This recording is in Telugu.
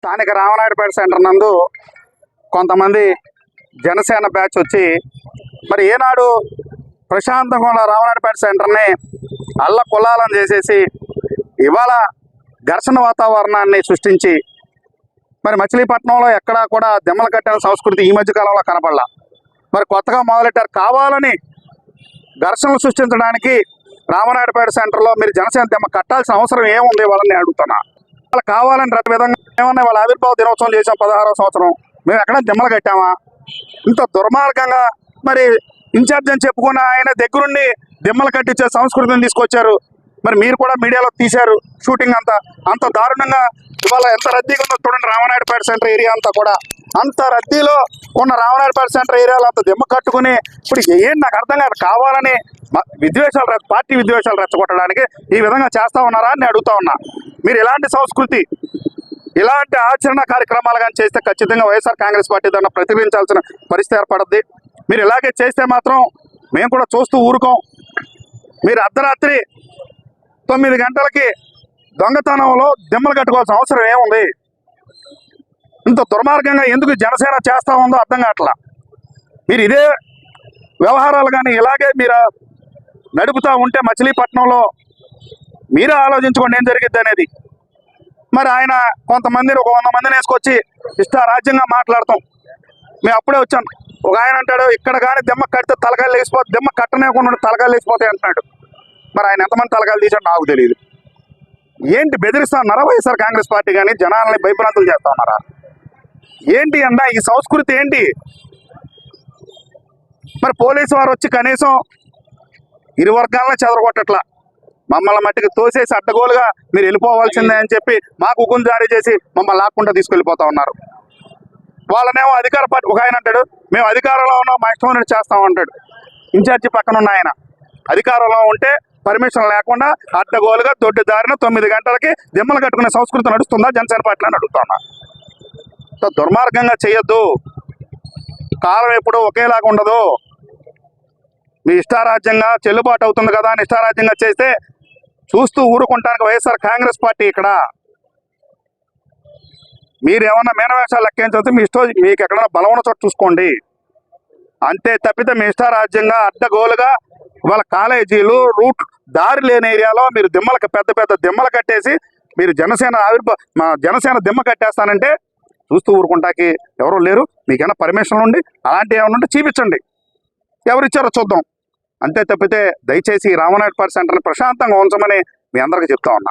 స్థానిక రామనాయుడుపేట సెంటర్ నందు కొంతమంది జనసేన బ్యాచ్ వచ్చి మరి ఏనాడు ప్రశాంతంగా ఉన్న రామనాయుడుపేట సెంటర్ని అల్లకొల్లాలం చేసేసి ఇవాళ ఘర్షణ వాతావరణాన్ని సృష్టించి మరి మచిలీపట్నంలో ఎక్కడా కూడా దెమ్మలు కట్టిన సంస్కృతి ఈ మధ్యకాలంలో కనపడలా. మరి కొత్తగా మొదలెట్టారు. కావాలని ఘర్షణలు సృష్టించడానికి రామనాయుడుపేట సెంటర్లో మీరు జనసేన దెమ్మ కట్టాల్సిన అవసరం ఏముంది వాళ్ళని అడుగుతున్నా. వాళ్ళు కావాలని రక విధంగా ఏమన్నా వాళ్ళ ఆవిర్భావ దినోత్సవం చేసాం 16వ సంవత్సరం, మేము ఎక్కడ దెమ్మలు కట్టామా? ఇంత దుర్మార్గంగా మరి ఇన్ఛార్జ్ అని చెప్పుకున్న ఆయన దగ్గరుండి దెమ్మలు కట్టించే సంస్కృతిని తీసుకొచ్చారు. మరి మీరు కూడా మీడియాలో తీశారు షూటింగ్ అంత దారుణంగా. ఇవాళ ఎంత రద్దీగా ఉందో చూడండి. రామనాయుడుపేట సెంటర్ ఏరియా అంతా కూడా అంత రద్దీలో ఉన్న రామనాయుడుపేట సెంటర్ ఏరియాలో అంత దెమ్మ కట్టుకుని ఇప్పుడు ఏంటి నాకు అర్థం కాదు. కావాలని విద్వేషాలు పార్టీ విద్వేషాలు రెచ్చగొట్టడానికి ఈ విధంగా చేస్తా ఉన్నారా అని అడుగుతా ఉన్నా. మీరు ఇలాంటి సంస్కృతి ఇలాంటి ఆచరణ కార్యక్రమాలు కానీ చేస్తే ఖచ్చితంగా వైఎస్ఆర్ కాంగ్రెస్ పార్టీ దాన్ని ప్రతిబింబించాల్సిన పరిస్థితి ఏర్పడుద్ది. మీరు ఇలాగే చేస్తే మాత్రం మేము కూడా చూస్తూ ఊరుకోం. మీరు అర్ధరాత్రి 9 గంటలకి దొంగతనంలో దెమ్మలు కట్టుకోవాల్సిన అవసరం ఏముంది? ఇంత దుర్మార్గంగా ఎందుకు జనసేన చేస్తూ ఉందో అర్థం కావట్లా. మీరు ఇదే వ్యవహారాలు కానీ ఇలాగే మీరు నడుపుతూ ఉంటే మచిలీపట్నంలో మీరే ఆలోచించుకోండి ఏం జరిగిద్ది అనేది. మరి ఆయన కొంతమందిని ఒక 100 మందిని వేసుకొచ్చి ఇష్టారాజ్యంగా మాట్లాడతాం. మేము అప్పుడే వచ్చాం. ఒక ఆయన అంటాడు ఇక్కడ కానీ దెమ్మ కడితే తలకాయలు లేచిపోతే దెమ్మ కట్టనేకుండా తలకాయలు లేచిపోతాయి అంటున్నాడు. మరి ఆయన ఎంతమంది తలకాయలు తీసాడు నాకు తెలియదు. ఏంటి బెదిరిస్తా ఉన్నారా వైఎస్ఆర్ కాంగ్రెస్ పార్టీ కానీ? జనాలని భయభ్రాంతులు చేస్తా ఉన్నారా ఏంటి అన్న? ఈ సంస్కృతి ఏంటి? మరి పోలీసు వారు వచ్చి కనీసం ఇరు వర్గాలను చెదరగొట్టట్లా. మమ్మల్ని మట్టికి తోసేసి అడ్డగోలుగా మీరు వెళ్ళిపోవాల్సిందే అని చెప్పి మాకు హుకుం జారీ చేసి మమ్మల్ని లాక్కుండా తీసుకెళ్ళిపోతా ఉన్నారు. వాళ్ళనేమో అధికార పార్టీ ఒక ఆయన అంటాడు మేము అధికారంలో ఉన్నాం మా ఇష్టం ఉన్నట్టు చేస్తామంటాడు. ఇన్ఛార్జి పక్కన ఉన్న ఆయన అధికారంలో ఉంటే పర్మిషన్ లేకుండా అడ్డగోలుగా దొడ్డి దారిన 9 గంటలకి దెమ్మలు కట్టుకునే సంస్కృతి నడుస్తుందా జనసేన పార్టీలో అని అడుగుతున్నా. దుర్మార్గంగా చేయొద్దు. కాలం ఎప్పుడూ ఒకేలాగా ఉండదు. మీ ఇష్టారాజ్యంగా చెల్లుబాటు అవుతుంది కదా అని ఇష్టారాజ్యంగా చేస్తే చూస్తూ ఊరుకుంటానికి వైఎస్ఆర్ కాంగ్రెస్ పార్టీ ఇక్కడ. మీరు ఏమన్నా మేనవేషాలు లెక్కించవచ్చు, మీ ఇష్టం మీకు ఎక్కడన్నా బలం ఉన్న చోట చూసుకోండి అంతే తప్పితే మీ ఇష్టారాజ్యంగా అడ్డగోలుగా వాళ్ళ కాలేజీలు రూట్ దారి లేని ఏరియాలో మీరు దిమ్మలకు పెద్ద దిమ్మలు కట్టేసి మీరు జనసేన దిమ్మ కట్టేస్తానంటే చూస్తూ ఊరుకుంటాకి ఎవరూ లేరు. మీకైనా పర్మిషన్లు ఉండి అలాంటివి ఏమైనా ఉంటే చూపించండి, ఎవరిచ్చారో చూద్దాం. అంతే తప్పితే దయచేసి రామనాయుడుపేట సెంటర్ని ప్రశాంతంగా ఉంచమని మీ అందరికీ చెప్తా ఉన్నా.